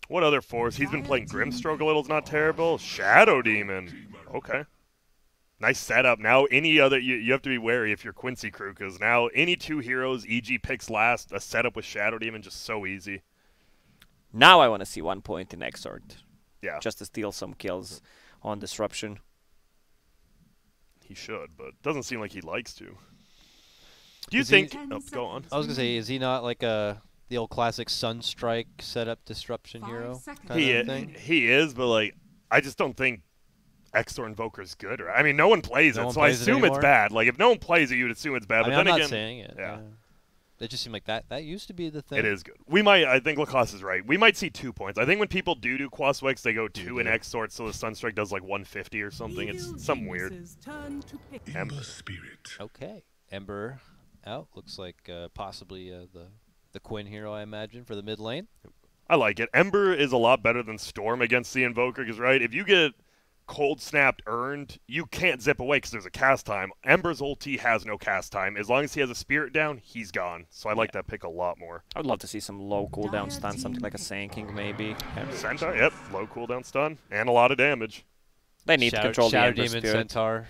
What other force? He's been playing Grimstroke a little. It's not terrible. Shadow Demon. Okay. Nice setup. Now any other, you have to be wary if you're Quincy crew, because now any 2 heroes, EG picks last, a setup with Shadow Demon, just so easy. Now I want to see 1 point in Exort. Yeah. Just to steal some kills on Disruption. He should, but doesn't seem like he likes to. Do you think... Oh, go on. I was going to say, is he not like the old classic Sunstrike setup Disruption hero? He is, but like, I just don't think Exor Invoker's good. I mean, no one plays it, so I assume it's bad. Like, if no one plays it, you'd assume it's bad. But then I'm again, not saying it. Yeah. It just seemed like that used to be the thing. It is good. We might, I think Lacoste is right. We might see 2 points. I think when people do Quaswex, they go 2 in Exort, so the Sunstrike does like 150 or something. It's something weird. Ember Spirit. Okay. Ember out. Looks like possibly the Quinn hero, I imagine, for the mid lane. I like it. Ember is a lot better than Storm against the Invoker, because, right, if you get Cold Snapped earned, you can't zip away because there's a cast time. Ember's ulti has no cast time. As long as he has a Spirit down, he's gone. So I like that pick a lot more. I would love to see some low cooldown stun, something like a Sand King maybe. Centaur, yep, low cooldown stun, and a lot of damage. They need to control the Ember Demon Spirit. Centaur.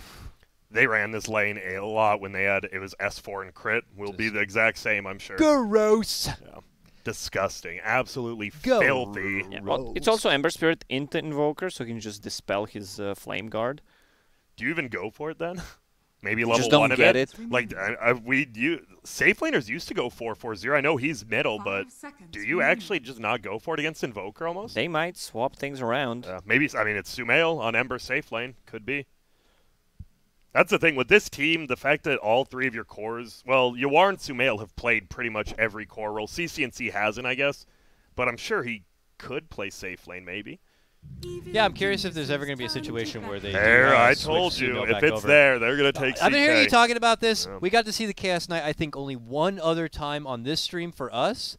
They ran this lane a lot when they had, it was S4 and crit. Will be the exact same, I'm sure. Gross. Yeah. Disgusting. Absolutely filthy. Yeah, well, it's also Ember Spirit into Invoker, so he can just dispel his Flame Guard. Do you even go for it then? Maybe level just don't 1 of get it? Like, safe laners used to go 4-4-0. I know he's middle, but do you actually just not go for it against Invoker almost? They might swap things around. Maybe, I mean, it's Sumail on Ember safe lane. Could be. That's the thing with this team, the fact that all 3 of your cores, well, Yawar and Sumail have played pretty much every core role. CCNC hasn't, I guess, but I'm sure he could play safe lane maybe. Yeah, I'm curious if there's ever going to be a situation where they I told you, if it's there, they're going to take CK. I've been hearing you talking about this. Yeah. We got to see the Chaos Knight, I think, only one other time on this stream for us.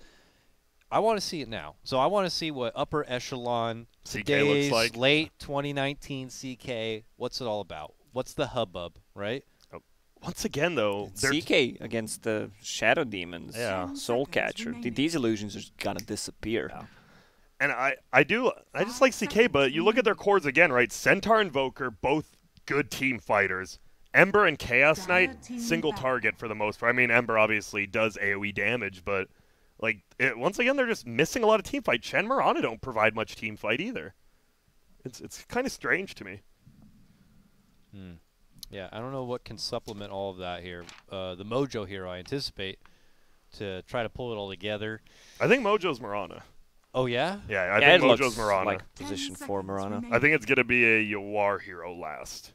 I want to see it now. So I want to see what upper echelon, CK looks like. Late 2019 CK, what's it all about? What's the hubbub, right? Once again, though, CK against the Shadow Demons, Soul Catcher. These illusions are just gonna disappear. Yeah. And I just like CK, but you look at their cores again, right? Centaur, Invoker, both good team fighters. Ember and Chaos Knight, single target for the most part. I mean, Ember obviously does AoE damage, but like once again, they're just missing a lot of team fight. Chen Mirana don't provide much team fight either. It's kind of strange to me. Yeah, I don't know what can supplement all of that here. The Mojo hero, I anticipate, to try to pull it all together. I think Mojo's Mirana. Oh, yeah? Yeah, I think Mojo's Mirana. Like position for Mirana. I think it's going to be a Yawar hero last.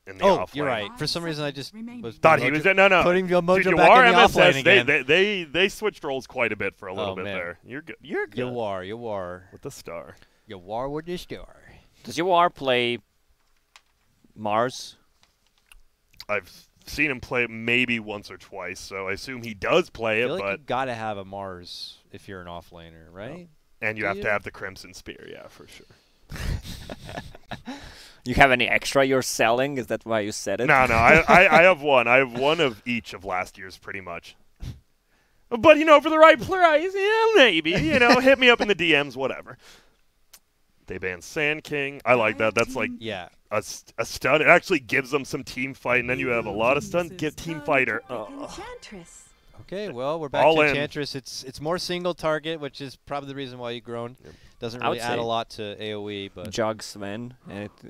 In the off you're lane. right. For some reason, I just thought he was no. Putting Mojo Dude, back in the off lane MSS, again. They switched roles quite a bit for a little bit man. there. You're good. You're good. Yawar. With the star. Yawar with the star. Does Yawar play Mars? I've seen him play it maybe once or twice, so I assume he does play it. I feel but like you gotta have a Mars if you're an offlaner, right? And you have to have the Crimson Spear, yeah, for sure. You have any extra you're selling? Is that why you said it? No, I have one. I have one of each of last year's, pretty much. But, for the right price, yeah, maybe. Hit me up in the DMs, whatever. They banned Sand King. I like that. That's like a stun. It actually gives them some team fight, and then you have a lot of stuns. Get team fighter. Okay, well, we're back to Enchantress. It's more single target, which is probably the reason why you've grown. Doesn't really add a lot to AoE, but Jug Sven.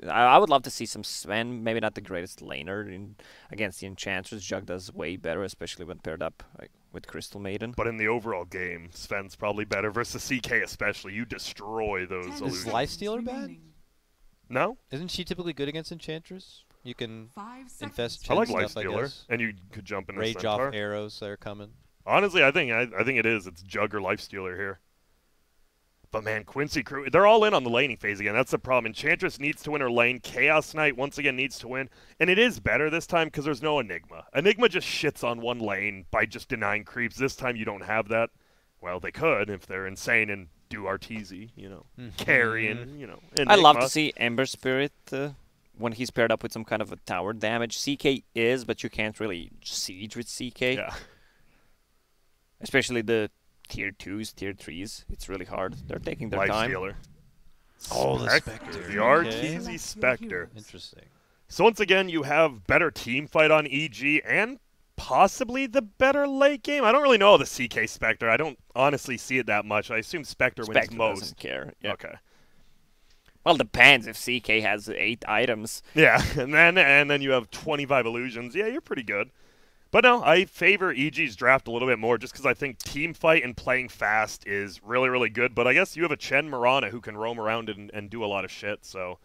I would love to see some Sven. Maybe not the greatest laner against the Enchantress. Jug does way better, especially when paired up with Crystal Maiden. But in the overall game, Sven's probably better versus CK especially. You destroy those illusions. Is Lifestealer bad? No. Isn't she typically good against Enchantress? You can infest I like stuff, Lifestealer, and you could jump in Rage Centaur. off arrows that are coming. Honestly, I think it is. It's Jug or Lifestealer here. But man, Quincy crew, they're all in on the laning phase again. That's the problem. Enchantress needs to win her lane. Chaos Knight once again needs to win. And it is better this time because there's no Enigma. Enigma just shits on one lane by just denying creeps. This time you don't have that. Well, they could if they're insane and do Arteezy, carry and, Enigma. I love to see Ember Spirit when he's paired up with some kind of a tower damage. CK is, but you can't really siege with CK. Yeah. Especially the tier 2s, tier 3s. It's really hard. They're taking their Life time. stealer. Oh, the Spectre. Spectre. The Okay. Arteezy Spectre. Interesting. So once again, you have better team fight on EG and possibly the better late game. I don't really know the CK Spectre. I don't honestly see it that much. I assume Spectre wins Spectre most. doesn't care. Yeah. Okay. Well, depends if CK has 8 items. Yeah, and then you have 25 illusions. Yeah, you're pretty good. But no, I favor EG's draft a little bit more just because I think team fight and playing fast is really, really good. But I guess you have a Chen Mirana who can roam around and do a lot of shit. So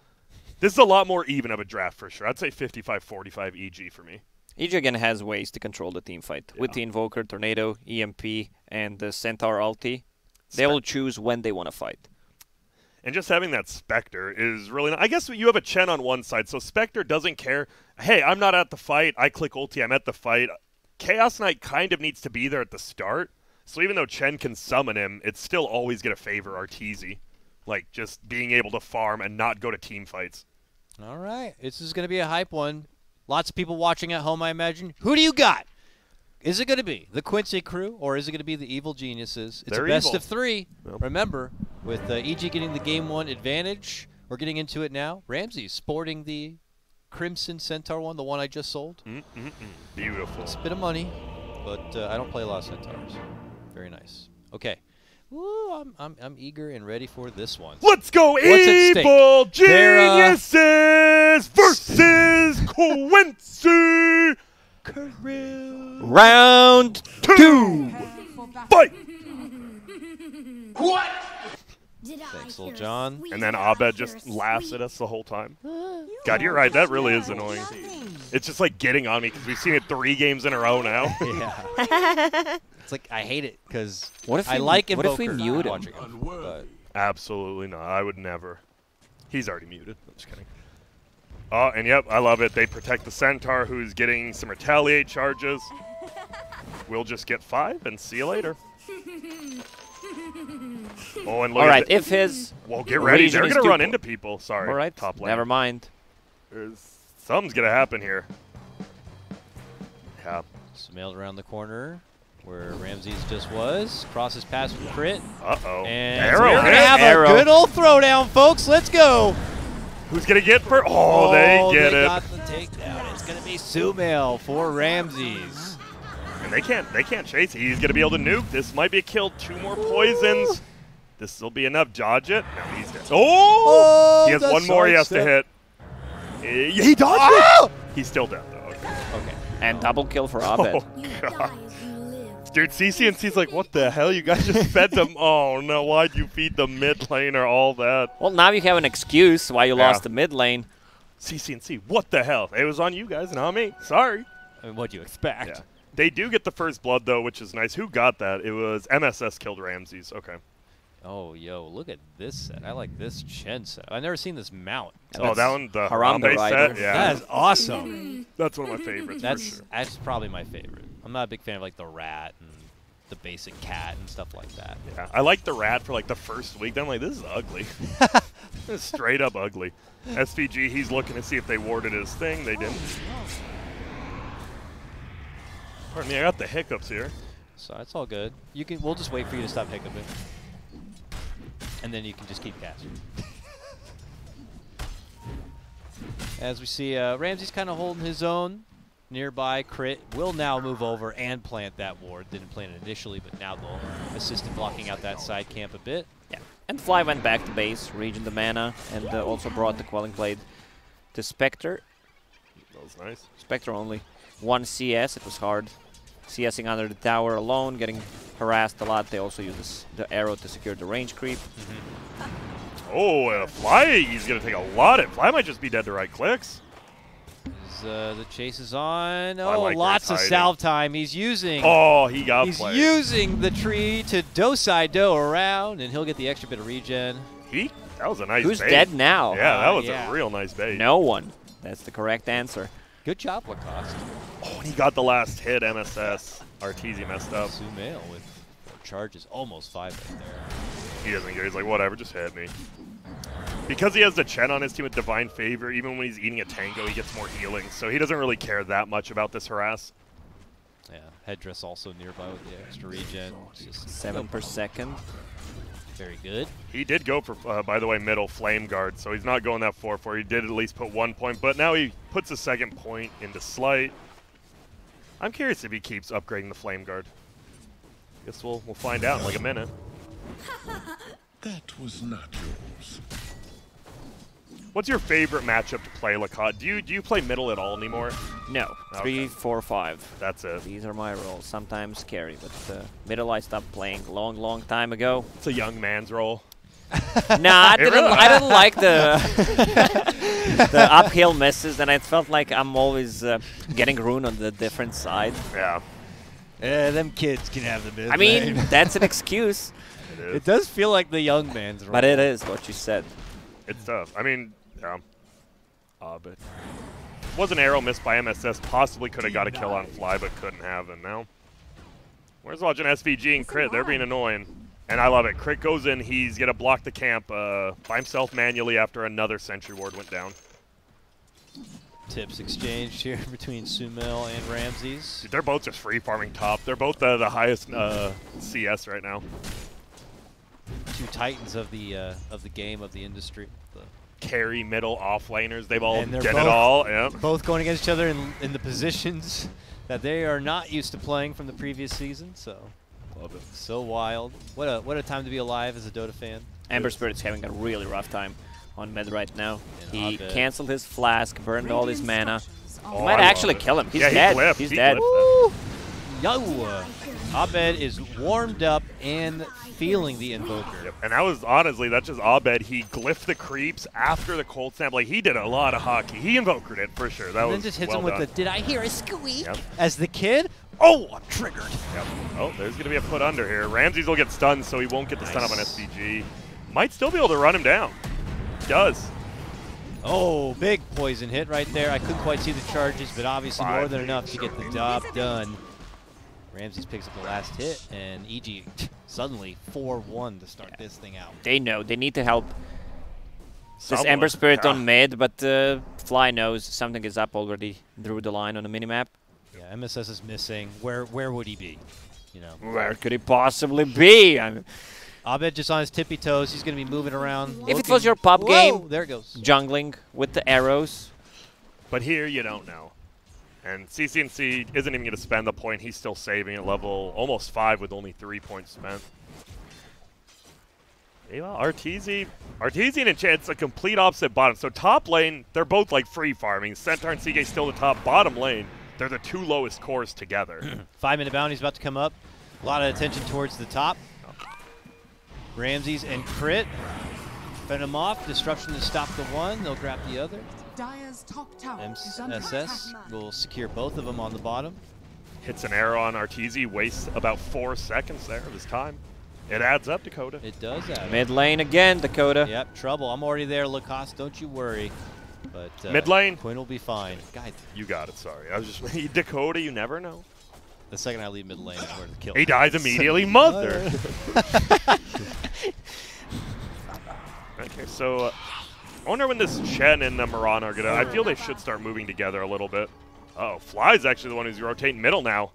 this is a lot more even of a draft for sure. I'd say 55-45 EG for me. EG again has ways to control the team fight. With the Invoker, Tornado, EMP, and the Centaur ulti, they will choose when they want to fight. And just having that Spectre is really nice. I guess you have a Chen on one side, so Spectre doesn't care. Hey, I'm not at the fight. I click ulti. I'm at the fight. Chaos Knight kind of needs to be there at the start. So even though Chen can summon him, it's still always going to favor Arteezy. Like, just being able to farm and not go to team fights. All right. This is going to be a hype one. Lots of people watching at home, I imagine. Who do you got? Is it going to be the Quincy crew, or is it going to be the Evil Geniuses? It's They're a best evil. of 3. Yep. Remember, with EG getting the Game 1 advantage, we're getting into it now. Ramsey sporting the Crimson Centaur one, the one I just sold. Beautiful. It's a bit of money, but I don't play a lot of Centaurs. Very nice. Okay. Woo, I'm eager and ready for this one. Let's go, What's at stake? Evil They're, Geniuses versus Quincy. Round 2! Fight! Thanks, Lil John. And then Abed just laughs at us the whole time. God, you're right. That really is annoying. It's just like getting on me because we've seen it 3 games in a row now. Yeah. It's like I hate it because I like what if we Invoker mute him? watching him, but Absolutely not. I would never. He's already muted. I'm just kidding. Oh, and yep, I love it. They protect the Centaur, who's getting some retaliate charges. We'll just get 5 and see you later. Oh, and look All right, at if his well, get ready. region They're is going to run dupl- into people. Sorry. All right, Top lane. never mind. Something's going to happen here. Yeah. Smailed around the corner where Ramses just was. Crosses past with crit. Uh-oh. And Arrow we're going to hit. have Arrow. a good old throwdown, folks. Let's go. Who's going to get for? Oh, they get they it. got the takedown. It's going to be Sumail for Ramses. And they can't chase it. He's going to be able to nuke. This might be a kill. 2 more poisons. This will be enough. Dodge it. No, he's dead. Oh! He has the 1 more he has to sidestep. hit. He dodged Oh! it. He's still dead, though. Okay. Okay. And double kill for Abed. Oh, God. Dude, CCNC's like, what the hell? You guys just fed them. Oh, no. Why'd you feed the mid lane or all that? Well, now you have an excuse why you Yeah. lost the mid lane. CCNC, what the hell? It was on you guys, not me. Sorry. I mean, what do you expect? Yeah. They do get the first blood, though, which is nice. Who got that? It was MSS killed Ramses. Okay. Oh, yo, look at this set. I like this Chen set. I've never seen this mount. Oh, that one, the Harambe Harambe Rider. set? Yeah. That is awesome. That's one of my favorites, for sure. That's probably my favorite. I'm not a big fan of like the rat and the basic cat and stuff like that. Yeah. I like the rat for like the first week. Then I'm like, this is ugly. This is straight up ugly. SVG, he's looking to see if they warded his thing. They didn't. Pardon me, I got the hiccups here. So it's all good. You can. We'll just wait for you to stop hiccuping, and then you can just keep casting. As we see, Ramsey's kind of holding his own. Nearby, Crit will now move over and plant that ward. Didn't plant it initially, but now they'll assist in blocking out that side camp a bit. Yeah. And Fly went back to base, region the mana, and also brought the Quelling Blade to Spectre. That was nice. Spectre only 1 CS. It was hard. CSing under the tower alone, getting harassed a lot. They also use the arrow to secure the range creep. Oh, Fly, he's going to take a lot. Fly might just be dead to right clicks. The chase is on. I Oh, like lots this of hiding. salve time. He's using. Oh, he got He's played. using the tree to do around, and he'll get the extra bit of regen. That was a nice Who's bait. dead now? Yeah, that was yeah. a real nice bait. No one. That's the correct answer. Good job, Lacoste. Oh, he got the last hit, MSS. Arteezy messed up. Sumail with 4 charges, almost 5 right there. He doesn't care. He's like, whatever, just hit me. Because he has the Chen on his team with Divine Favor, even when he's eating a Tango, he gets more healing. So he doesn't really care that much about this harass. Yeah, headdress also nearby with the extra regen. Just 7 per second. very good. He did go for, by the way, middle flame guard, so he's not going that 4-4. He did at least put 1 point, but now he puts a second point into Slight. I'm curious if he keeps upgrading the flame guard. Guess we'll find out in like a minute. That was not yours. What's your favorite matchup to play, Lacotte? Do you play middle at all anymore? No, Okay. 3, 4, 5. That's it. These are my roles. Sometimes carry, but middle I stopped playing long time ago. It's a young man's role. Nah, I really- didn't like the the uphill misses, and I felt like I'm always getting ruined on the different side. Yeah, Yeah, them kids can have the mid I mean, that's an excuse, it is. it does feel like the young man's role. but it is what you said. It's tough. I mean, yeah. But was an arrow missed by MSS. Possibly could have got a kill on Fly, but couldn't have. And now, where's watching SVG and Crit? They're being annoying. And I love it. Crit goes in. He's going to block the camp by himself manually after another Sentry Ward went down. Tips exchanged here between Sumail and Ramses. Dude, they're both just free farming top. They're both the highest CS right now. Two titans of the game, of the industry. Carry, middle, offlaners. They've all And they're did both- it all. Yeah. Both going against each other in the positions that they are not used to playing from the previous season. So Love it. so wild. What a time to be alive as a Dota fan. Ember Spirit's having a really rough time on mid right now. And He Abed. canceled his flask, burned all his mana. Oh, He might I actually love it. kill him. He's Yeah, he dead. glyphed. He's He dead. glyphed Yo! Abed is warmed up and feeling the Invoker. Yep. And that was honestly, that's just Abed. He glyphed the creeps after the cold snap. Like, he did a lot of hockey. He invoked it for sure. That And was then just hits well him with done. the, did I hear a squeak? Yep. As the kid, oh, I'm triggered. Yep. Oh, there's going to be a foot under here. Ramses will get stunned, so he won't get the stun up on Nice. SVG. Might still be able to run him down. Does. Oh, big poison hit right there. I couldn't quite see the charges, but obviously more 5. than enough to get the job done. Ramses picks up the last hit, and EG suddenly 4-1 to start this thing out. They know. They need to help this Someone. Ember Spirit Yeah. on mid, but Fly knows something is up already. Drew the line on the minimap. Yeah, MSS is missing. Where would he be? You know, Where could he possibly be? I mean, Abed just on his tippy toes. He's going to be moving around. If it looking- was your pub Whoa, game- there it goes. jungling with the arrows. But here, you don't know. And CCNC isn't even going to spend the point. He's still saving at level almost 5 with only 3 points spent. Yeah, well, Arteezy and Chance, a complete opposite bottom. So top lane, they're both like free farming. Centaur and CK still the top. Bottom lane, they're the two lowest cores together. 5-minute bounty's about to come up. A lot of attention towards the top. Ramses and Crit. Fend him off. Disruption to stop the one. They'll grab the other. Dire's top tower is under MSS attack. will secure both of them on the bottom. Hits an arrow on Arteezy, wastes about 4 seconds there of his time. It adds up, Dakota. It does that. Mid lane again, Dakota. Yep, trouble. I'm already there, Lacoste. Don't you worry. But Mid lane? Quinn will be fine. God, You got it, sorry. I was just Dakota, you never know. the second I leave mid lane is where the kill. He dies immediately, mother. Okay, so I wonder when this Chen and Moran are gonna. I feel they should start moving together a little bit. Oh, Fly's actually the one who's rotating middle now.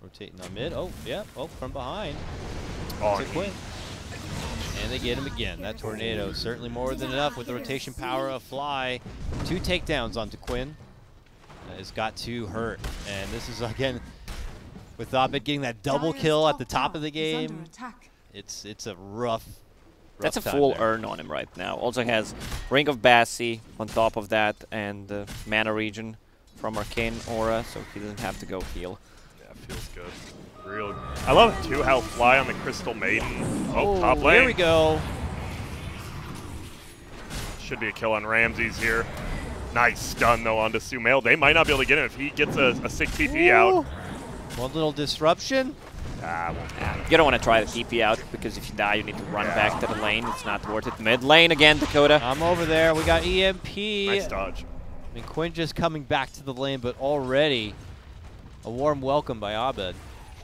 Rotating on mid. Oh, yeah. Oh, from behind. Oh, To Quinn. And they get him again. That tornado certainly more than enough with the rotation power of Fly. 2 takedowns onto Quinn. Has got to hurt. And this is again with Abed getting that double Dire's kill at the top top of the tower is under game. attack. It's a rough. That's a time full there. earn on him right now. Also has Ring of Bassi on top of that and mana regen from Arcane Aura, so he doesn't have to go heal. yeah, feels good. Real. I love it too how Fly on the Crystal Maiden. Oh, top lane. There we go. Should be a kill on Ramses here. Nice stun though onto Sumail. They might not be able to get him if he gets a 6 TP out. One little disruption. Ah, well, You don't want to try the TP out because if you die, you need to run back to the lane. It's not worth it. Mid lane again, Dakota. I'm over there. We got EMP. nice dodge. I mean, Quinn just coming back to the lane, but already a warm welcome by Abed.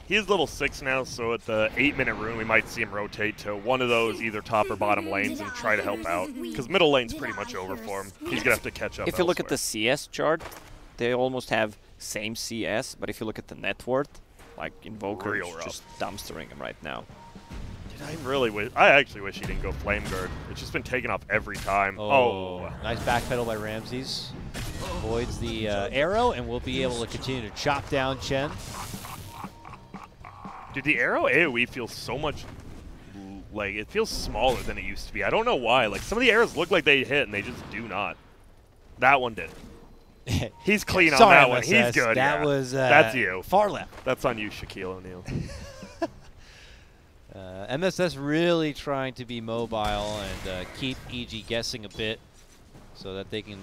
He's level 6 now, so at the 8-minute rune, we might see him rotate to one of those either top or bottom lanes and try to help out. Because middle lane's pretty much over for him. He's going to have to catch up If you look at the elsewhere. CS chart, they almost have same CS, but if you look at the net worth, like Invoker Real is rough. just dumpstering him right now. I actually wish he didn't go Flame Guard. It's just been taken off every time. Oh. Nice backpedal by Ramses. Avoids the arrow and will be able to continue to chop down Chen. Dude, the arrow AoE feels so much, like, it feels smaller than it used to be. I don't know why. Like, some of the arrows look like they hit, and they just do not. That one did. He's clean on Sorry, that one. MSS. He's good. That yeah. was That's you. far left. That's on you, Shaquille O'Neal. MSS really trying to be mobile and keep EG guessing a bit so that they can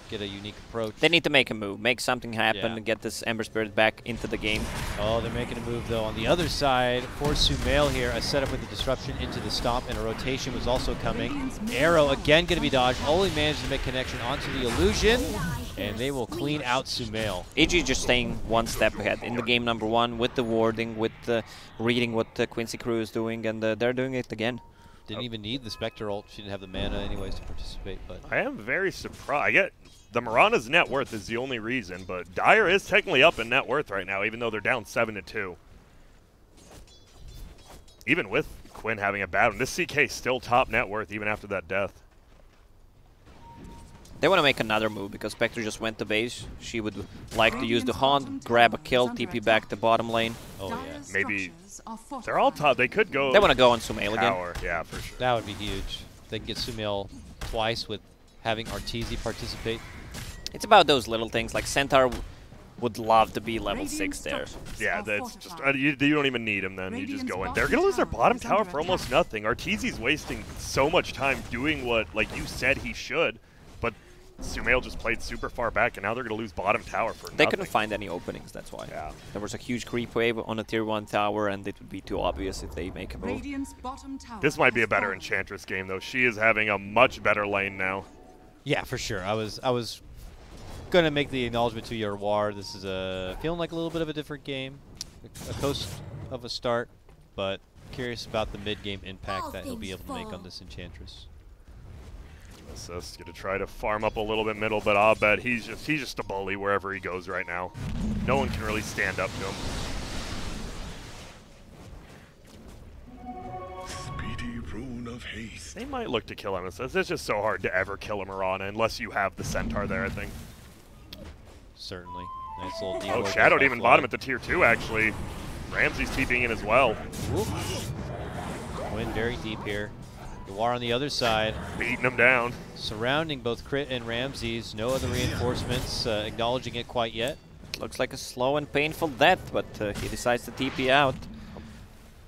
get a unique approach. They need to make a move, make something happen, Yeah. and get this Ember Spirit back into the game. Oh, they're making a move, though. On the other side, for Sumail here, a setup with a disruption into the stomp, and a rotation was also coming. Arrow again going to be dodged. Only managed to make connection onto the illusion, and they will clean out Sumail. EG just staying one step ahead in the game number 1 with the warding, with the reading what the Quincy crew is doing, and they're doing it again. Didn't even need the Spectre ult. She didn't have the mana anyways to participate, but I am very surprised. I get the Mirana's net worth is the only reason, but Dire is technically up in net worth right now, even though they're down 7-2. Even with Quinn having a bad one, this CK still top net worth even after that death. They want to make another move because Spectre just went to base. She would like to use the Haunt, grab a kill, TP back to bottom lane. oh yeah, Maybe they're all top. They could go They want to go on Sumail again. tower. Yeah, for sure. that would be huge. They can get Sumail twice with having Arteezy participate. It's about those little things, like Centaur would love to be level 6 there. Yeah, that's just you don't even need him then. You just go in. They're gonna lose their bottom tower for almost nothing. Arteezy's wasting so much time doing what, like you said, he should, but Sumail just played super far back, and now they're gonna lose bottom tower for They nothing. couldn't find any openings, that's why. Yeah. There was a huge creep wave on a tier 1 tower, and it would be too obvious if they make a move. This might be a better Enchantress game, though. She is having a much better lane now. Yeah, for sure. I was gonna make the acknowledgement to your war. This is feeling like a little bit of a different game, a coast of a start, but curious about the mid-game impact that he'll be able to make on this Enchantress. Assist gonna try to farm up a little bit middle, but I'll bet he's just a bully wherever he goes right now. No one can really stand up to him. Speedy rune of haste. They might look to kill MSS. It's just so hard to ever kill a Mirana unless you have the Centaur there, I think. Certainly. Nice little deal. Oh, Shadowed even bottom at the tier 2, actually. Ramsey's TPing in as well. Win very deep here. War on the other side, Beating him down. surrounding both Crit and Ramses. No other reinforcements acknowledging it quite yet. Looks like a slow and painful death, but he decides to TP out.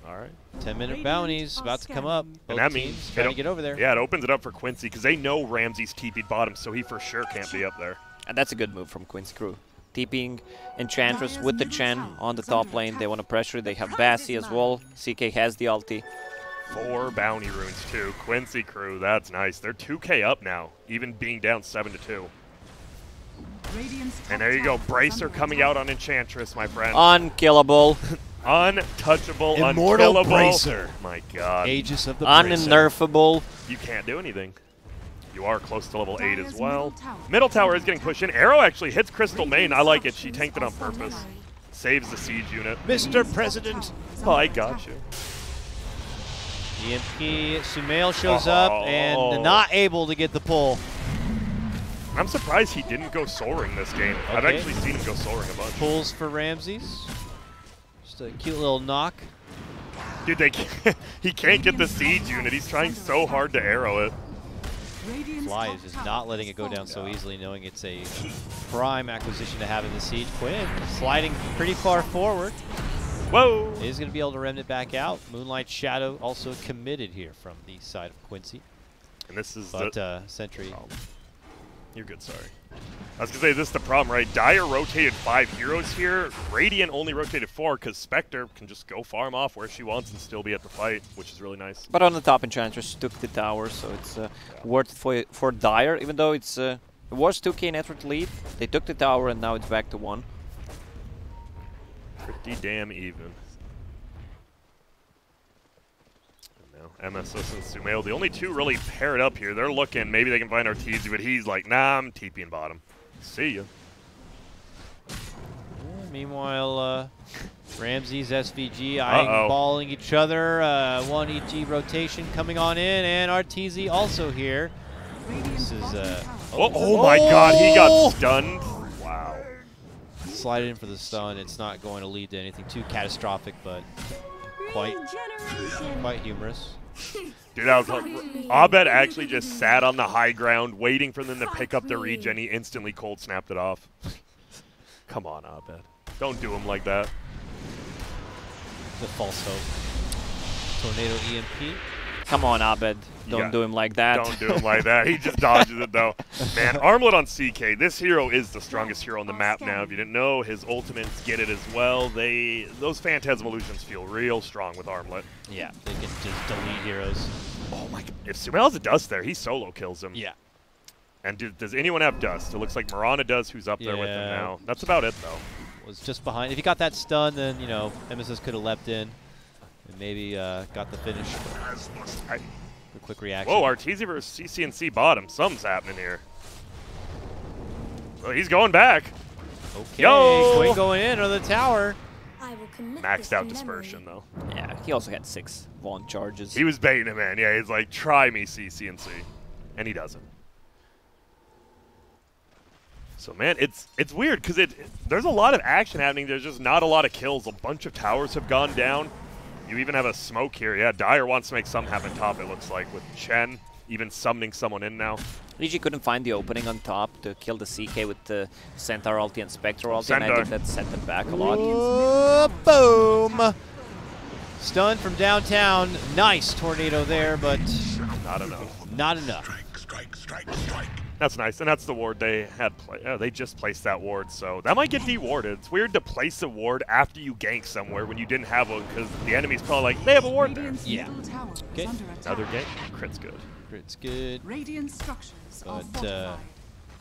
All right. 10-minute bounties about to come up. Both that teams means trying to get over there. Yeah, it opens it up for Quincy because they know Ramsey's TP'd bottom, so he for sure can't be up there. And that's a good move from Quincy crew. TPing Enchantress with the Chen on the top lane. They want to pressure. They have Bassi as well. CK has the ulti. 4 bounty runes too. Quincy crew, that's nice. They're 2k up now, even being down 7-2. And there you go, Bracer coming out on Enchantress, my friend. Unkillable. Untouchable, Immortal unkillable. Bracer. My God. Aegis of the Bracer. Unnerfable. You can't do anything. You are close to level 8 as well. Middle tower is getting pushed in. Arrow actually hits Crystal Main. I like it. She tanked it on purpose. Saves the siege unit. Mr. President. Oh, I got you. EMP, Sumail shows up and not able to get the pull. I'm surprised he didn't go soaring this game. I've Okay. actually seen him go soaring a bunch. Pulls for Ramses. Just a cute little knock. Dude, he can't get the siege unit. He's trying so hard to arrow it. Fly is just not letting it go down so easily, knowing it's a prime acquisition to have in the siege. Quinn sliding pretty far forward. Whoa! Is going to be able to rem it back out. Moonlight Shadow also committed here from the side of Quincy. And this is But the... Sentry. You're good, sorry. I was going to say, this is the problem, right? Dire rotated 5 heroes here. Radiant only rotated 4 because Spectre can just go farm off where she wants and still be at the fight, which is really nice. But on the top, Enchantress took the tower, so it's worth it for Dire, even though it was 2k network lead. They took the tower, and now it's back to 1. Pretty damn even. And now MSS and Sumail, the only two really paired up here. They're looking, maybe they can find Arteezy, but he's like, nah, I'm TPing bottom. See ya. Meanwhile, Ramses, SVG eyeballing each other. One EG rotation coming on in, and Arteezy also here. This is oh my God, he got stunned. Wow. Slide in for the stun. It's not going to lead to anything too catastrophic, but quite humorous. Dude, Abed actually just sat on the high ground, waiting for them to pick up the regen. He instantly cold snapped it off. Come on, Abed. Don't do him like that. The false hope. Tornado EMP. Come on, Abed. Don't do him like that. Don't do him like that. He just dodges it, though. Man, Armlet on CK. This hero is the strongest hero on the map now. If you didn't know, his ultimates get it as well. Those Phantasm illusions feel real strong with Armlet. Yeah, they can just delete heroes. Oh my God. If Sumail has a dust there, he solo kills him. Yeah. And does anyone have dust? It looks like Mirana does, who's up there with him now. That's about it, though. Was just behind. If he got that stun, then, you know, Emesis could have leapt in and maybe got the finish. A quick reaction. Whoa, Arteezy versus CCNC bottom. Something's happening here. Well, he's going back. Okay, Yo! Quinn going in on the tower. Maxed out dispersion, though. Yeah, he also had 6 Vaughn charges. He was baiting him in. Yeah, he's like, try me, CCNC. And he doesn't. So, man, it's weird because there's a lot of action happening. There's just not a lot of kills. A bunch of towers have gone down. You even have a smoke here. Yeah, Dyer wants to make something happen top, it looks like, with Chen even summoning someone in now. Luigi couldn't find the opening on top to kill the CK with the Centaur ulti and Spectre ulti, and I think that set them back a lot. Boom! Stun from downtown. Nice tornado there, but not enough. Not enough. Strike. That's nice, and that's the ward they had. They just placed that ward, so that might get dewarded. It's weird to place a ward after you gank somewhere when you didn't have one, because the enemy's probably like, they have a ward there. Yeah. Okay. Another gank. Crit's good. Crit's good. Radiant structures are But fortified.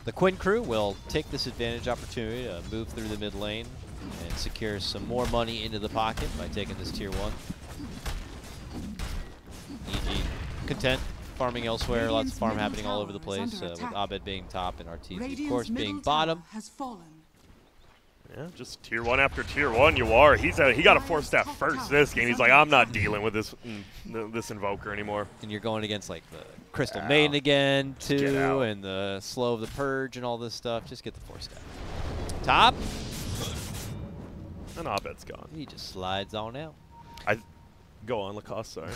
the Quinn crew will take this advantage opportunity to move through the mid lane and secure some more money into the pocket by taking this tier 1. EG content. Farming elsewhere, lots of farm happening all over the place, with Abed being top and Arteezy, of course, being bottom. Has fallen. Yeah, just tier 1 after tier 1. You are. He got a 4-staff first this game. He's like, I'm not dealing with this Invoker anymore. And you're going against like the Crystal Maiden again, too, and the Slow of the Purge and all this stuff. Just get the 4-staff. Top. And Abed's gone. He just slides on out. Go on, Lacoste, sorry.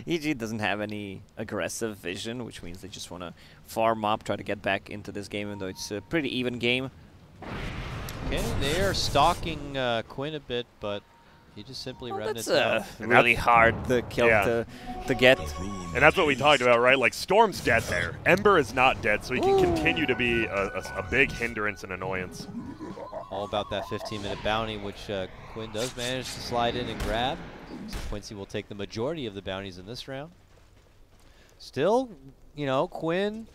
EG doesn't have any aggressive vision, which means they just want to farm up, try to get back into this game, even though it's a pretty even game. Okay, they are stalking Quinn a bit, but he just simply ran it down. Really hard to kill to get. And that's what we talked about, right? Like, Storm's dead there. Ember is not dead, so he can continue to be a big hindrance and annoyance. All about that 15-minute bounty, which Quinn does manage to slide in and grab. So Quincy will take the majority of the bounties in this round. Still, you know, Quinn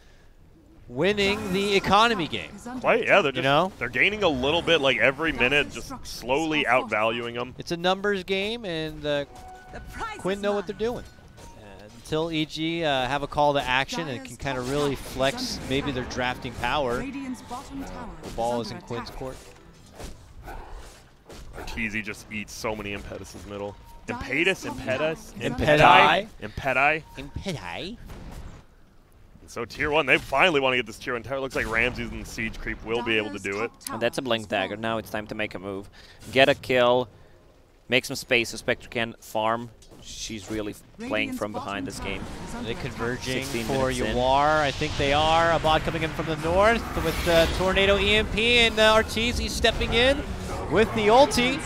winning the economy game. Quite, yeah, they're gaining a little bit, like every minute, just slowly outvaluing them. It's a numbers game, and Quinn know what they're doing. Until EG have a call to action and can kind of really flex maybe their drafting power, the ball is in Quinn's court. Arteezy just eats so many Impetus's middle. Impedi. So tier 1, they finally want to get this tier 1 tower. Looks like Ramses and Siege Creep will be able to do it. And that's a Blink Dagger. Now it's time to make a move. Get a kill. Make some space so Spectre can farm. She's really playing from behind this game. Are they converging for Yawar? I think they are. A bot coming in from the north with Tornado EMP, and Arteezy stepping in with the ulti.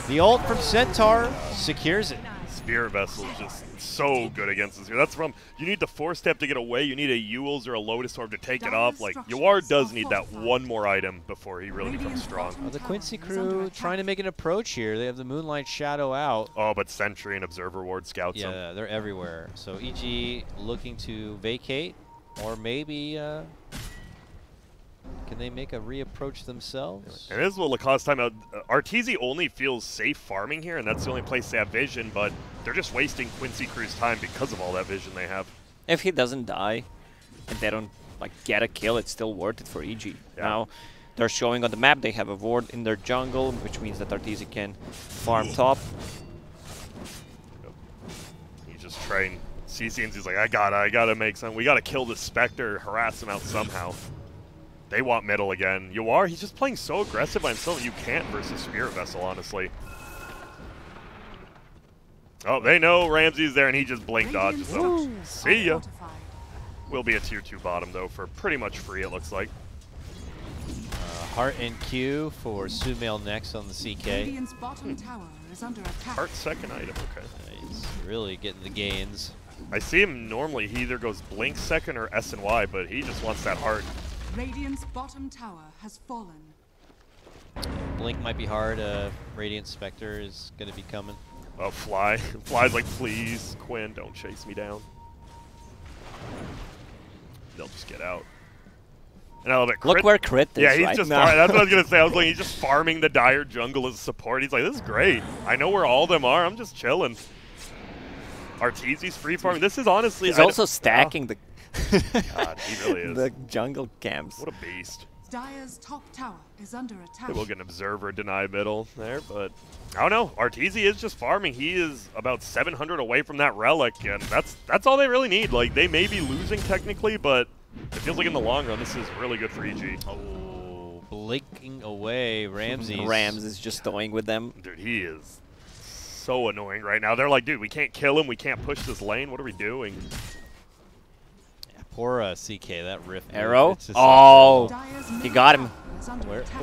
The ult from Centaur secures it. Spirit Vessel is just so good against this here. That's from, you need the 4-step to get away. You need a Eul's or a Lotus Orb to take it off. Like, Yawar does need that one more item before he really becomes strong. Well, the Quincy crew trying to make an approach here. They have the Moonlight Shadow out. Oh, but Sentry and Observer Ward scouts them. Yeah, they're everywhere. So EG looking to vacate, or maybe can they make a reapproach themselves? And this is what Lacoste time out. Arteezy only feels safe farming here, and that's the only place they have vision, but they're just wasting Quincy Crew's time because of all that vision they have. If he doesn't die and they don't like get a kill, it's still worth it for EG. Yeah. Now, they're showing on the map. They have a ward in their jungle, which means that Arteezy can farm top. He's just trying. CC, he's like, I gotta make something. We gotta kill this Spectre, harass him out somehow. They want middle again. Yawar, he's just playing so aggressive by himself. You can't versus Spirit Vessel, honestly. Oh, they know Ramsey's there, and he just blink dodges them. See ya. Will be a tier 2 bottom, though, for pretty much free, it looks like. Heart and Q for Sumail next on the CK. Radiant's bottom tower is under attack. Heart second item, okay. He's really getting the gains. I see him normally, he either goes blink second or S and Y, but he just wants that heart. Radiant's bottom tower has fallen. Blink might be hard. Radiant Spectre is going to be coming. Oh, Fly. Fly's like, please, Quinn, don't chase me down. They'll just get out. And I love it. Look where Crit is. Yeah, he's right just now. that's what I was gonna say. I was like, he's just farming the Dire jungle as support. He's like, this is great. I know where all of them are. I'm just chilling. Arteezy's free farming. This is honestly. He's also stacking the. God, he really is. The jungle camps. What a beast. Dire's top tower is under attack. They will get an observer deny middle there, but I don't know. Arteezy is just farming. He is about 700 away from that relic, and that's all they really need. Like, they may be losing technically, but it feels like in the long run this is really good for EG. Oh, blinking away, Ramsey. Rams is just toying with them. Dude, he is so annoying right now. They're like, dude, we can't kill him. We can't push this lane. What are we doing? Yeah, poor CK, that rift. Arrow? It's just Oh, Dire's he middle got him. tower is under Where? attack.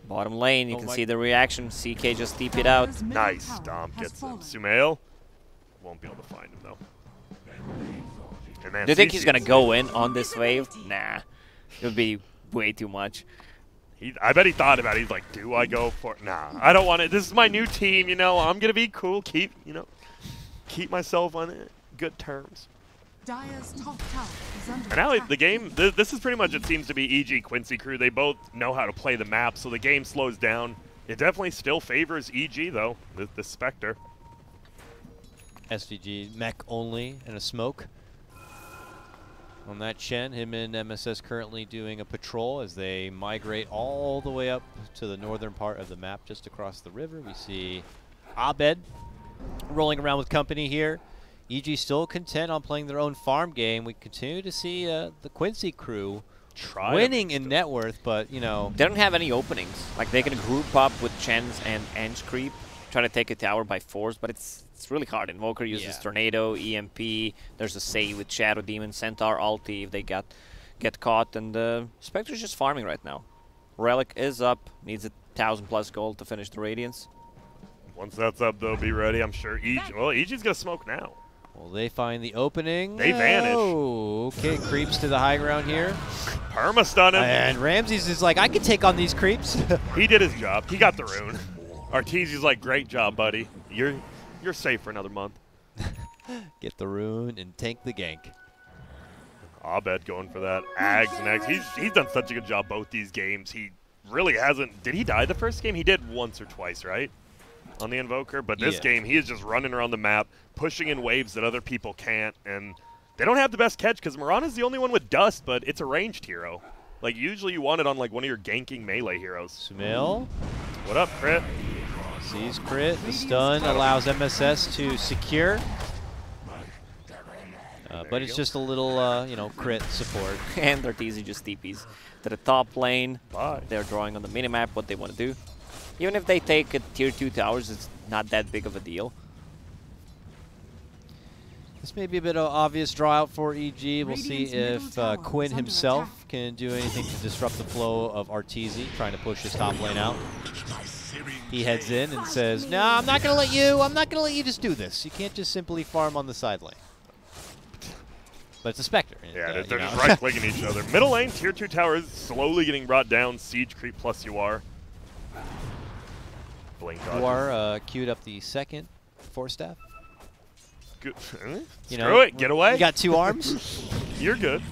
Bottom lane, you Oh can my- see the reaction. CK just TP'd out. Dire's middle Nice. tower Dom has gets him. fallen. Sumail won't be able to find him, though. And man, Do you think he's CC gonna is- go in on this wave? Nah, it would be way too much. I bet he thought about it. He's like, do I go for it? Nah, I don't want it. This is my new team, you know. I'm going to be cool. Keep myself on good terms. Dire's top tower is under And now attack. the game, this is pretty much, it seems to be EG Quincy crew. They both know how to play the map, so the game slows down. It definitely still favors EG, though, the Spectre. SVG mech only and a smoke. On that Chen, him and MSS currently doing a patrol as they migrate all the way up to the northern part of the map just across the river. We see Abed rolling around with company here. EG still content on playing their own farm game. We continue to see the Quincy crew winning in net worth, but, you know. They don't have any openings. Like, they can group up with Chen's and Enge creep, try to take a tower by force, but it's really hard. Invoker uses Tornado, EMP, there's a save with Shadow Demon, Centaur, ulti if they get caught, and Spectre's just farming right now. Relic is up, needs 1,000+ gold to finish the Radiance. Once that's up, though, be ready. I'm sure EG's going to smoke now. Well, they find the opening. They vanish. Oh, okay, creeps to the high ground here. Perma stun him. And Ramses is like, I can take on these creeps. He did his job. He got the rune. Arteezy's like, great job, buddy. You're safe for another month. Get the rune and tank the gank. Abed going for that. Ags next. He's done such a good job both these games. He really hasn't. Did he die the first game? He did once or twice, right? On the Invoker. But this game, he is just running around the map, pushing in waves that other people can't. And they don't have the best catch because Mirana's the only one with Dust, but it's a ranged hero. Like, usually you want it on, like, one of your ganking melee heroes. Sumail What up, Crit? sees crit. The stun allows MSS to secure. But it's just a little, you know, crit support. And Arteezy just TPs to the top lane. Bye. They're drawing on the minimap what they want to do. Even if they take a tier 2 towers, it's not that big of a deal. This may be a bit of obvious draw out for EG. We'll see Radiant's if middle tower Quinn is under himself attack. can do anything to disrupt the flow of Arteezy, trying to push his top lane out. He heads in and says, no, I'm not going to let you just do this. You can't just simply farm on the side lane. But it's a Spectre. And, Yeah, you they're know. just right-clicking each other. Middle lane, tier 2 towers slowly getting brought down. Siege creep plus you are. Blink dodges. You are queued up the second Force Staff. Good. You Screw know, it, get away. You got 2 arms. You're good.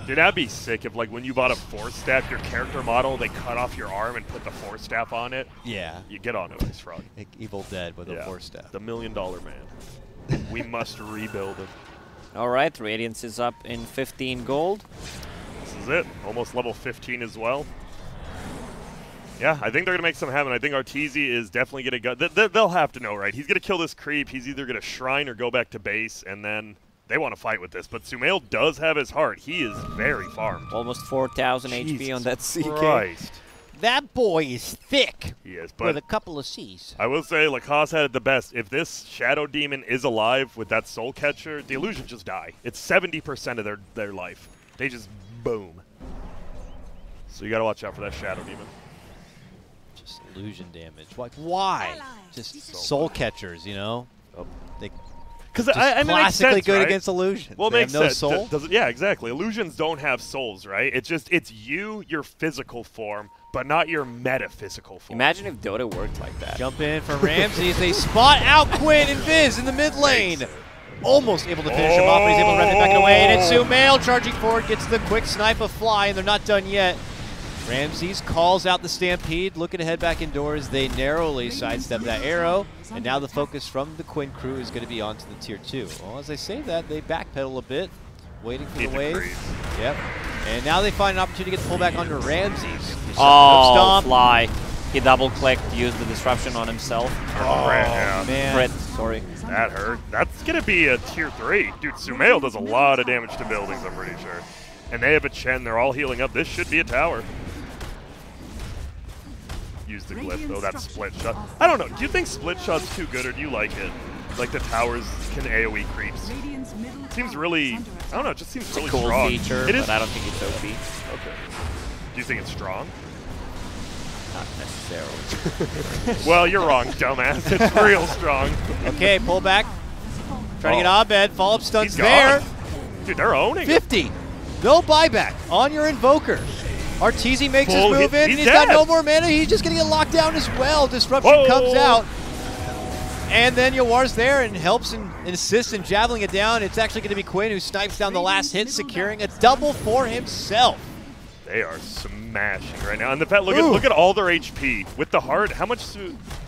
Dude, that'd be sick if, like, when you bought a Force Staff, your character model, they cut off your arm and put the Force Staff on it. Yeah. You get on it, Ice Frog. Like Evil Dead with a Force Staff. The $1 Million Man. We must rebuild it. All right, Radiance is up in 15 gold. This is it. Almost level 15 as well. Yeah, I think they're going to make some happen. I think Arteezy is definitely going to go. They'll have to know, right? He's going to kill this creep. He's either going to shrine or go back to base, and then they want to fight with this. But Sumail does have his heart. He is very farmed. Almost 4,000 HP on that CK. Christ. That boy is thick. He is, With but a couple of C's. I will say Lacoste had it the best. If this Shadow Demon is alive with that Soul Catcher, the illusions just die. It's 70% of their life. They just boom. So you got to watch out for that Shadow Demon. Just illusion damage. Like, why? Just soul catchers, you know? Oh. They Because just I mean, classically sense, good right? against illusions. Well, it They makes have no sense. soul. Yeah, exactly. Illusions don't have souls, right? It's you, your physical form, but not your metaphysical form. Imagine if Dota worked like that. Jump in for Ramsey as they spot out Quinn and Viz in the mid lane. Almost able to finish him off, but he's able to run it back away. And it's Sumail charging forward, gets the quick snipe of Fly, and they're not done yet. Ramses calls out the Stampede, looking to head back indoors. They narrowly sidestep that arrow, and now the focus from the Quinn crew is going to be onto the tier 2. Well, as they say that, they backpedal a bit, waiting for the wave. Yep. And now they find an opportunity to get the pullback onto Ramses. Oh, Stomp. Fly. He double-clicked, used the disruption on himself. Oh, man. Crit, sorry. That hurt. That's going to be a tier 3. Dude, Sumail does a lot of damage to buildings, I'm pretty sure. And they have a Chen. They're all healing up. This should be a tower. Use the glyph, though. That split shot. I don't know. Do you think split shot's too good, or do you like it? Like the towers can AoE creeps. Seems really, I don't know, it just seems really Cool strong. feature, It is. but I don't think it's OP. Okay. Do you think it's strong? Not necessarily. Well, you're wrong, dumbass. It's real strong. Okay, pull back. Trying to get Abed. Follow-up stun's He's there. gone. Dude, they're owning it. 50. No buyback on your Invoker. Arteezy makes Full his move hit. in, and He's he's got dead. no more mana. He's just going to get locked down as well. Disruption Whoa. comes out. And then Yawar's there and helps and assists in javeling it down. It's actually going to be Quinn who snipes down the last hit, securing a double for himself. They are smashing right now. And the fact, look at all their HP. With the heart, how much?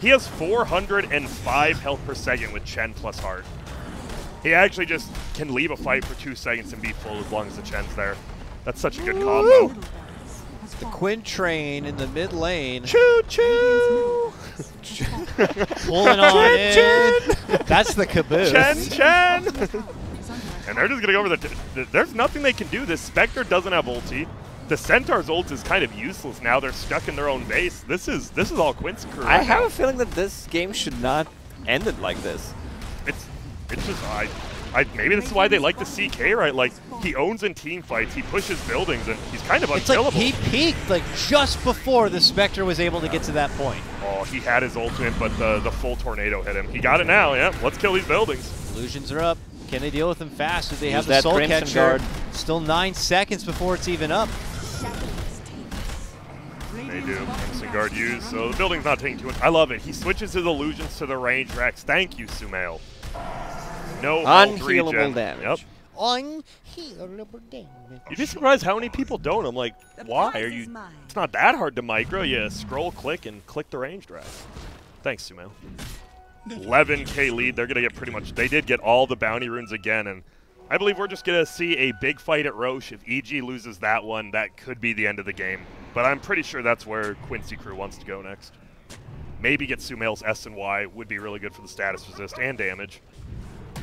He has 405 health per second with Chen plus heart. He actually just can leave a fight for 2 seconds and be full as long as the Chen's there. That's such a good combo. The Quinn train in the mid lane. Choo-choo! Pulling on in. That's the caboose. Chen! And they're just going to go over the... There's nothing they can do. This Spectre doesn't have ulti. The Centaur's ult is kind of useless now. They're stuck in their own base. This is all Quinn's crew. I have a feeling that this game should not end it like this. It's just maybe this is why they like the CK, right? Like, he owns in team fights, he pushes buildings, and he's kind of It's unkillable. like he peaked like just before the Spectre was able to get to that point. Oh, he had his ultimate, but the full tornado hit him. He got it now, yeah. Let's kill these buildings. Illusions are up. Can they deal with them fast? Do they have Use the that Soul Crimson Catcher? Guard. Still 9 seconds before it's even up. They do. Crimson Guard used, so the building's not taking too much. I love it. He switches his illusions to the range Rex. Thank you, Sumail. No Unhealable damage. Yep. Unhealable damage. You'd be surprised how many people don't. I'm like, why are you? It's not that hard to micro. You scroll, click, and click the ranged rack. Thanks, Sumail. 11k lead. They're gonna get pretty much. They did get all the bounty runes again, and I believe we're just gonna see a big fight at Roche. If EG loses that one, that could be the end of the game. But I'm pretty sure that's where Quincy crew wants to go next. Maybe get Sumail's S and Y would be really good for the status resist and damage.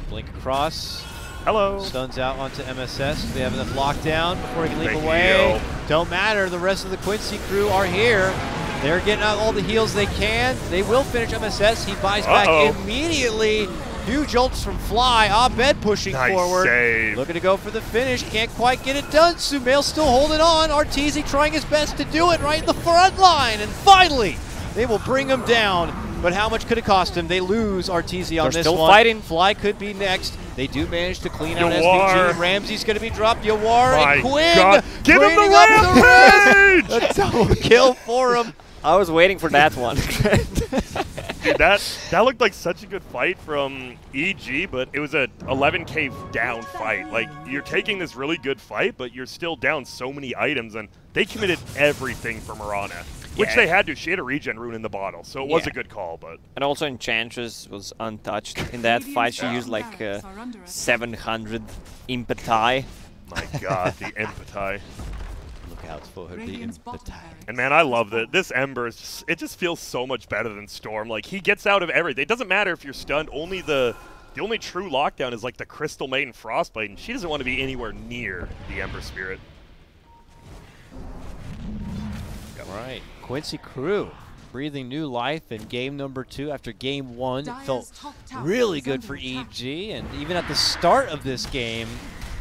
Blink across. Hello. Stuns out onto MSS. They have enough lockdown before he can leap Big away. heal. Don't matter. The rest of the Quincy crew are here. They're getting out all the heals they can. They will finish MSS. He buys back immediately. Huge ults from Fly. Abed pushing forward. Save. Looking to go for the finish. Can't quite get it done. Sumail still holding on. Arteezy trying his best to do it right in the front line. And finally, they will bring him down. But how much could it cost him? They lose Arteezy on this still one. fighting. Fly could be next. They do manage to clean out Yawar. SVG. Ramsey's going to be dropped. Yawar My and Quinn God. Give him cleaning the up the rampage! rest. A double kill for him. I was waiting for that one. Dude, that looked like such a good fight from EG, but it was a 11k down fight. Like, you're taking this really good fight, but you're still down so many items, and they committed everything for Mirana, which they had to. She had a regen rune in the bottle, so it was a good call, but... And also Enchantress was untouched in that fight. She used like 700 impeti. My God, the empathy. lookouts for the Radiant's bottom time. barracks And man, I has love fallen. that. This Ember, it just feels so much better than Storm. Like, he gets out of everything. It doesn't matter if you're stunned. Only the only true lockdown is like the Crystal Maiden Frostbite, and she doesn't want to be anywhere near the Ember Spirit. Right, Quincy Crew breathing new life in game number 2 after game 1. It Dire's felt top tower really is good under for attack. EG, and even at the start of this game,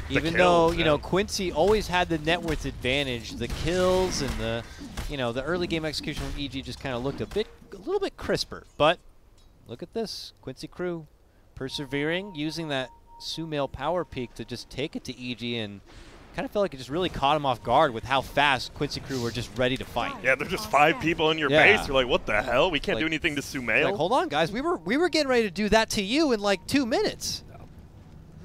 even though kills, yeah. Quincy always had the net worth advantage, the kills and the the early game execution from EG just kind of looked a little bit crisper. But look at this, Quincy Crew persevering, using that Sumail power peak to just take it to EG, and kind of felt like it just really caught him off guard with how fast Quincy Crew were just ready to fight. Yeah, there's just 5 people in your Yeah. base. You're like, what the hell? We can't Like- do anything to Sumail. Like, hold on, guys, we were getting ready to do that to you in like 2 minutes.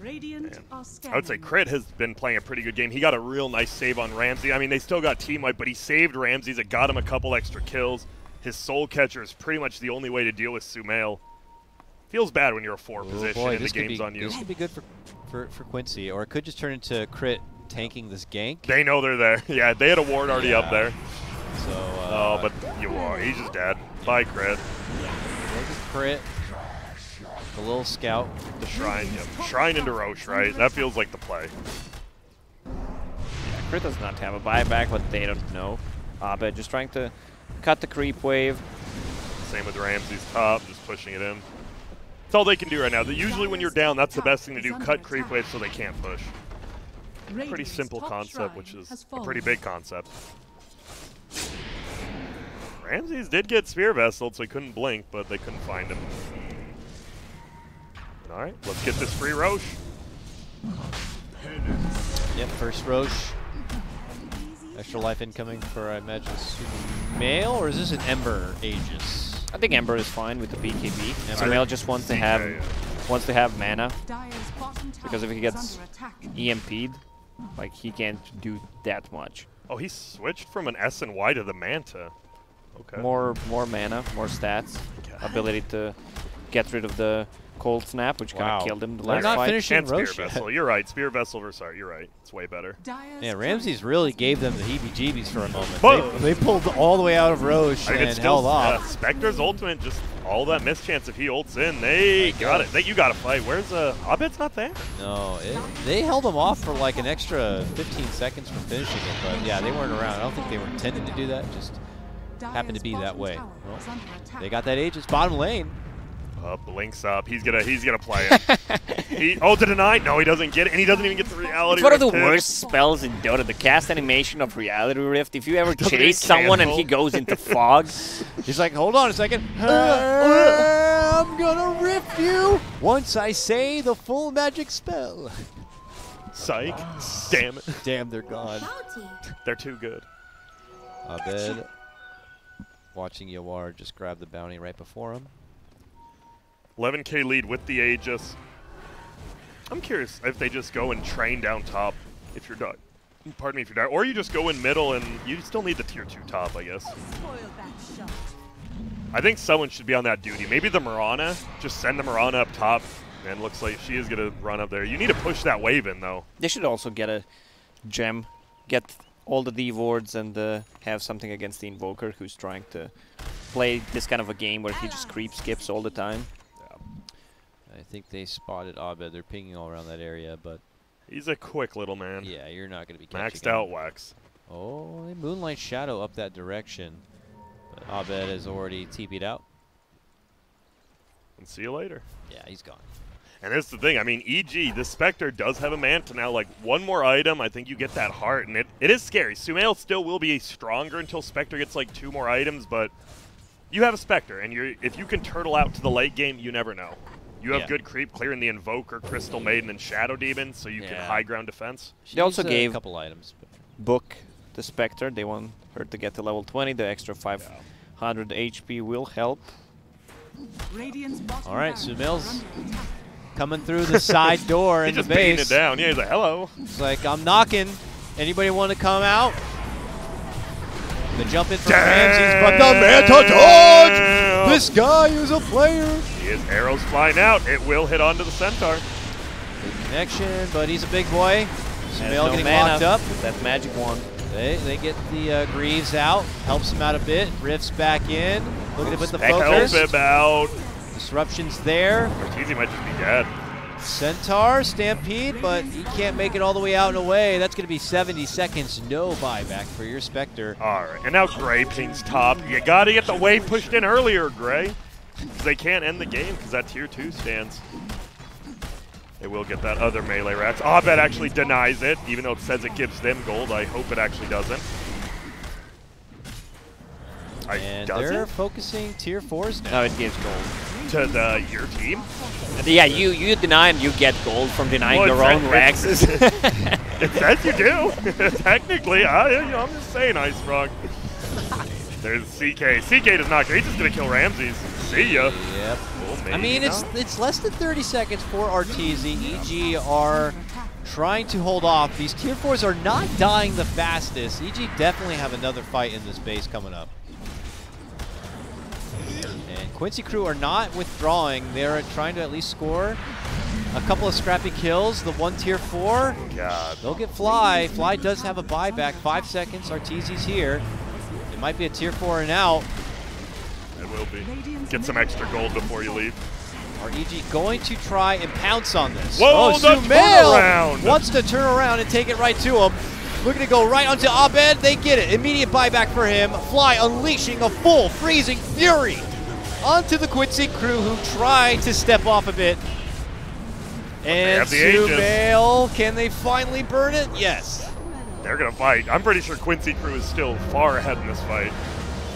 Radiant are scanning. I would say Crit has been playing a pretty good game. He got a real nice save on Ramsey. I mean, they still got team wipe, but he saved Ramsey's. It got him a couple extra kills. His Soul Catcher is pretty much the only way to deal with Sumail. Feels bad when you're a 4 position Boy, and the this could game's be on you. this could be good for Quincy, or it could just turn into Crit tanking this gank. They know they're there. Yeah, they had a ward already up there. So Oh, but you are. He's just dead. Bye, Crit. look at Crit, the little scout. The Shrine. Yep. Shrine into Roche, right? That feels like the play. Crit does not have a buyback, but they don't know. But just trying to cut the creep wave. Same with Ramsey's top, just pushing it in. That's all they can do right now. Usually when you're down, that's the best thing to do. Cut creep wave so they can't push. Pretty Radiant's simple top concept, shrine which is has a pretty fallen. big concept. Ramses did get Spear Vesseled, so he couldn't blink, but they couldn't find him. All right, let's get this free Roche. Yep, first Roche. Extra life incoming for, I imagine, Sumail, or is this an Ember Aegis? I think Ember is fine with the BKB. Ember. Sumail just wants to have mana, Dire's bottom tower because if he is gets under attack. EMP'd, like he can't do that much. Oh, he switched from an S and Y to the Manta. Okay. More mana, more stats, Okay. ability to get rid of the cold snap, which kind Wow. of killed him the They're last not fight. finishing And Spear Roche yet. Vessel. You're right. Spear Vessel versus Art. You're right. It's way better. Dire's Yeah, turret Ramses really gave them the heebie-jeebies for a moment. Whoa. They pulled all the way out of Roche I think and it's held still off. Spectre's ultimate, just all that mischance if he ults in. They got it. You got to fight. Where's Abed's not there. No, they held him off for like an extra 15 seconds from finishing it, but yeah, they weren't around. I don't think they were intending to do that, just happened to be that bottom way. tower Well, is under attack. they got that Aegis bottom lane. Blinks up. He's gonna play it. To deny? No, he doesn't get it, and he doesn't even get the reality. It's one of the rift hit. worst spells in Dota, the cast animation of Reality Rift. If you ever Doesn't chase it someone and he cancel? goes into fog, He's like, hold on a second. I'm gonna rift you once I say the full magic spell. Psych. Damn it. Damn, they're gone. They're too good. Abed watching Yawar just grab the bounty right before him. 11k lead with the Aegis. I'm curious if they just go and train down top if you're done. Pardon me if you're down. Or you just go in middle and you still need the tier 2 top, I guess. I think someone should be on that duty. Maybe the Mirana. Just send the Mirana up top. And looks like she is going to run up there. You need to push that wave in, though. they should also get a gem, get all the D wards, and have something against the Invoker who's trying to play this kind of a game where he just creep skips all the time. I think they spotted Abed. They're pinging all around that area, but He's a quick little man. yeah, you're not going to be catching Maxed him. out Wax. Oh, they Moonlight Shadow up that direction. But Abed has already TP'd out. And see you later. Yeah, he's gone. And that's the thing. I mean, EG, the Spectre does have a Manta now. Like, one more item, I think you get that heart. And it is scary. Sumail still will be stronger until Spectre gets, like, 2 more items. But you have a Spectre. And if you can turtle out to the late game, you never know. You have good creep clearing the Invoker, Crystal Maiden, and Shadow Demon, so you can high ground defense. They also She's, gave a couple items. But Book the Spectre. They want her to get to level 20. The extra 500 HP will help. Radiant's bottom all right, barracks are Sumail's under attack. coming through the side door He in the just beating base. it down. Yeah, he's like, hello. He's like, I'm knocking. Anybody want to come out? The jump in from Ramses, but the Manta dodge! This guy is a player. He is arrows flying out. It will hit onto the Centaur. Good connection, but he's a big boy. Has Sumail no getting mana locked up. with that magic wand. They get the Greaves out, helps him out a bit. Rift's back in. Looking to put the Help focus. him out. Disruption's there. Ortiz might just be dead. Centaur, Stampede, but he can't make it all the way out and away. That's going to be 70 seconds, no buyback for your Spectre. All right, and now Gray pings top. You got to get the wave pushed in earlier, Gray, because they can't end the game because that tier 2 stands. They will get that other melee racks. Abed actually denies it, even though it says it gives them gold. I hope it actually doesn't. And does they're it? focusing tier 4s now. No, it gives gold. To your team? Yeah, you deny and you get gold from denying Well, your own racks. It says you do. Technically, I'm just saying, Ice Frog. There's CK. CK does not. He's just gonna kill Ramses. See ya. Yep. Well, I mean, maybe it's less than 30 seconds for Arteezy. EG are trying to hold off. These tier 4s are not dying the fastest. EG definitely have another fight in this base coming up. And Quincy crew are not withdrawing. They're trying to at least score a couple of scrappy kills. The one tier 4, God. they'll get Fly. Fly does have a buyback. 5 seconds. Arteezy's here. It might be a tier 4 and out. It will be. Get some extra gold before you leave. Are EG going to try and pounce on this? Whoa, the turnaround! Wants to turn around and take it right to him. Looking to go right onto Abed. They get it. Immediate buyback for him. Fly unleashing a full freezing fury onto the Quincy crew, who tried to step off a bit. And have the Aegis. Sumail, can they finally burn it? Yes. They're gonna fight. I'm pretty sure Quincy crew is still far ahead in this fight.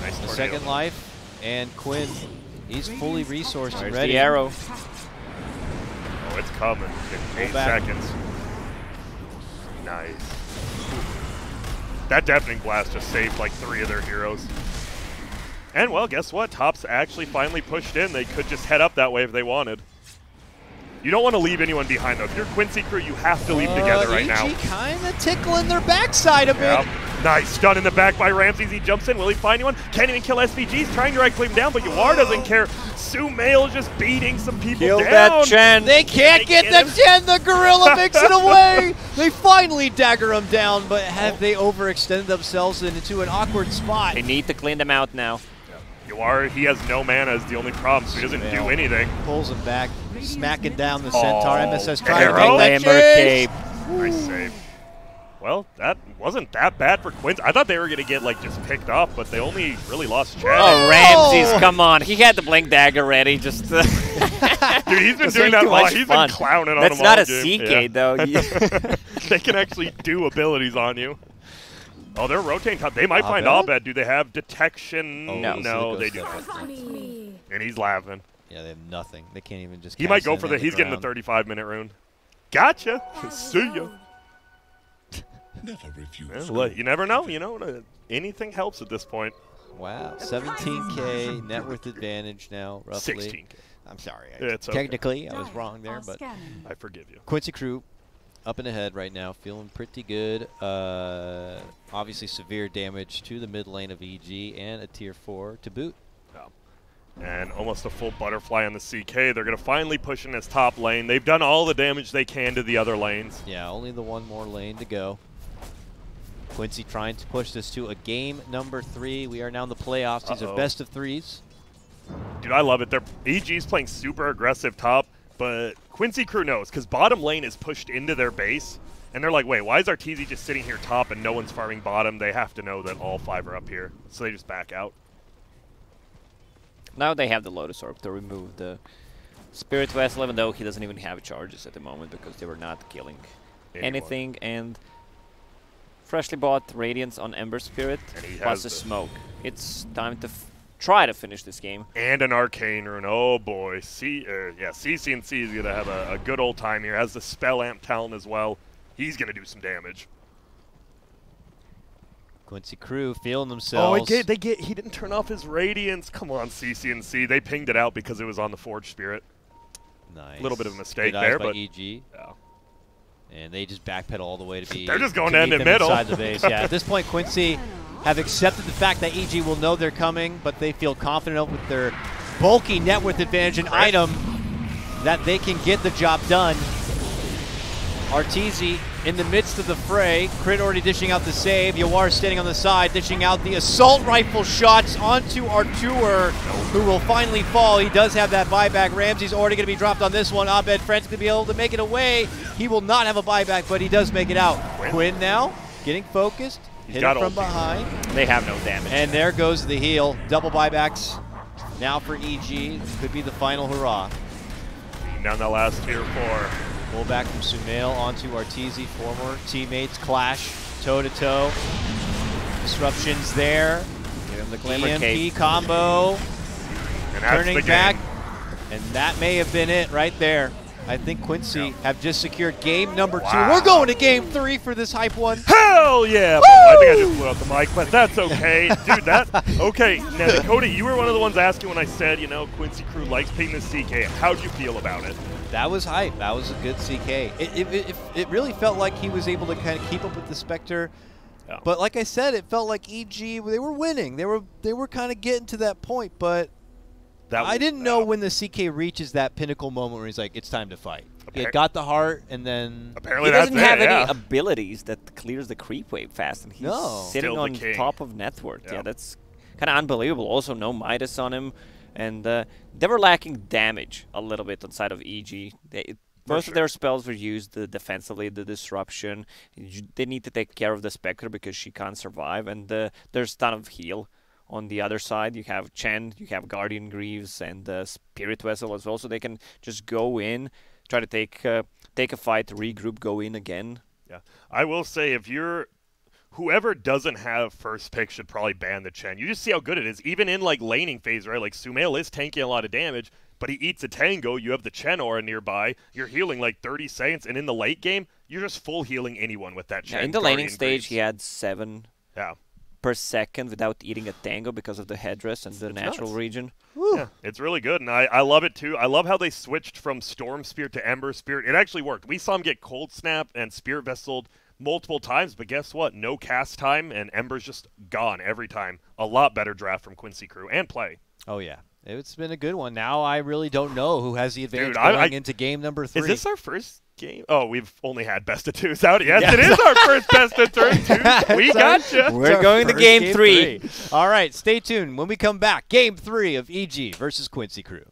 Nice The tornado. second life. And Quinn, he's fully resourced and There's ready. the arrow. Oh, it's coming in 8 back. seconds. Nice. That deafening blast just saved like 3 of their heroes. And well, guess what? Top's actually finally pushed in. They could just head up that way if they wanted. You don't want to leave anyone behind though. If you're Quincy crew, you have to leave together right now. EG kind of tickling their backside a bit. Yep. Nice stun in the back by Ramses. He jumps in. Will he find anyone? Can't even kill SVGs. Trying to right-click him down, but Yawar doesn't care. Sumail just beating some people Kill down. that Chen. They can't get the Chen. The gorilla makes it away. They finally dagger him down, but have they overextended themselves into an awkward spot? They need to clean them out now. Yawar, he has no mana is the only problem, so he doesn't do anything. Pulls him back, smacking down the Centaur. MSS trying arrow. to make that Ember chase. cape. Nice save. Well, that wasn't that bad for Quincy. I thought they were going to get, like, just picked off, but they only really lost Chad. Oh, Ramses, come on. He had the blink dagger ready. Just Dude, he's been Just doing having that too a lot. much He's fun. been clowning on That's them not all a game. CK, Yeah. though. They can actually do abilities on you. Oh, they're rotating top. They might find Abed? Abed. Do they have detection? Oh, No. No, they Silico's do stuff. not. And he's laughing. Yeah, they have nothing. They can't even just. He might cast go in for on the. He's getting the ground. 35-minute rune. Gotcha. See ya. Never refuse. Well, look, you never know. You know, anything helps at this point. Wow, 17K net worth advantage now, roughly. 16K. I'm sorry. It's okay. Technically, I was wrong there, but I forgive you. Quincy crew up and ahead right now, feeling pretty good. Obviously, severe damage to the mid lane of EG and a tier 4 to boot. And almost a full butterfly on the CK. They're going to finally push in his top lane. They've done all the damage they can to the other lanes. Yeah, only the one more lane to go. Quincy trying to push this to a game number 3. We are now in the playoffs. These are best of 3s. Dude, I love it. EG's playing super aggressive top, but Quincy crew knows because bottom lane is pushed into their base. And they're like, wait, why is Arteezy just sitting here top and no one's farming bottom? They have to know that all 5 are up here. So they just back out. Now they have the Lotus Orb to remove the Spirit Vessel, even though he doesn't even have charges at the moment because they were not killing anything. And freshly bought Radiance on Ember Spirit, And he plus has a the- smoke. It's time to try to finish this game. And an arcane rune. Oh boy. CC&C is going to have a good old time here. Has the spell amp talent as well. He's going to do some damage. Quincy crew feeling themselves. Oh, he didn't turn off his radiance. Come on, CC&C. They pinged it out because it was on the Forge Spirit. Nice. A little bit of a mistake Good eyes there, by but EG. yeah. And they just backpedal all the way to be. They're just going to to end meet in them middle. inside the base. Yeah, at this point, Quincy have accepted the fact that EG will know they're coming, but they feel confident with their bulky net worth advantage and item that they can get the job done. Arteezy in the midst of the fray. Crit already dishing out the save. Yawar standing on the side, dishing out the assault rifle shots onto Artur, who will finally fall. He does have that buyback. Ramsey's already going to be dropped on this one. Abed frantically be able to make it away. He will not have a buyback, but he does make it out. Quinn now getting focused. Hit it from behind. They have no damage. And there goes the heal. Double buybacks now for EG. Could be the final hurrah. Down the last tier 4. Pull back from Sumail onto Arteezy. Former teammates clash toe-to-toe. Disruptions there. Give him the Glimmer EMP Cape. combo. And that's Turning the game. back. And that may have been it right there. I think Quincy have just secured game number 2. Wow. We're going to game 3 for this hype one. Hell yeah! I think I just blew out the mic, but that's okay. Dude, okay. Now, Dakota, you were one of the ones asking when I said, Quincy Crew likes picking the CK. How'd you feel about it? That was hype. That was a good CK. It really felt like he was able to kind of keep up with the Spectre. Yeah. But like I said, it felt like EG, they were winning. They were kind of getting to that point, but I didn't know when the CK reaches that pinnacle moment where he's like, it's time to fight. He had got the heart, and then Apparently he doesn't have yeah. any abilities that clears the creep wave fast, and he's sitting Still on the king. top of net worth. Yeah. Yeah, that's kind of unbelievable. Also, no Midas on him, and they were lacking damage a little bit on side of EG. Most of their spells were used defensively, the disruption. They need to take care of the Spectre because she can't survive, and there's a ton of heal. On the other side, you have Chen, you have Guardian Greaves, and Spirit Vessel as well, so they can just go in, try to take a fight, regroup, go in again. Yeah, I will say if you're whoever doesn't have first pick should probably ban the Chen. You just see how good it is, even in like laning phase, right? Like Sumail is tanking a lot of damage, but he eats a tango. You have the Chen aura nearby. You're healing like 30 seconds, and in the late game, you're just full healing anyone with that Chen. Yeah, in the laning stage, Greaves. he had 7 per second without eating a tango because of the headdress and the natural region. Yeah, it's really good, and I love it too. I love how they switched from Storm Spirit to Ember Spirit. It actually worked. We saw him get Cold Snap and Spirit Vesseled multiple times, but guess what? No cast time, and Ember's just gone every time. A lot better draft from Quincy Crew and play. Oh, yeah. It's been a good one. Now I really don't know who has the advantage Dude, going into game number 3. Is this our first game? Oh, we've only had best of 2s out. Yes, it is our first best of 2. We gotcha. We're going to game 3. All right, stay tuned. When we come back, game 3 of EG versus Quincy Crew.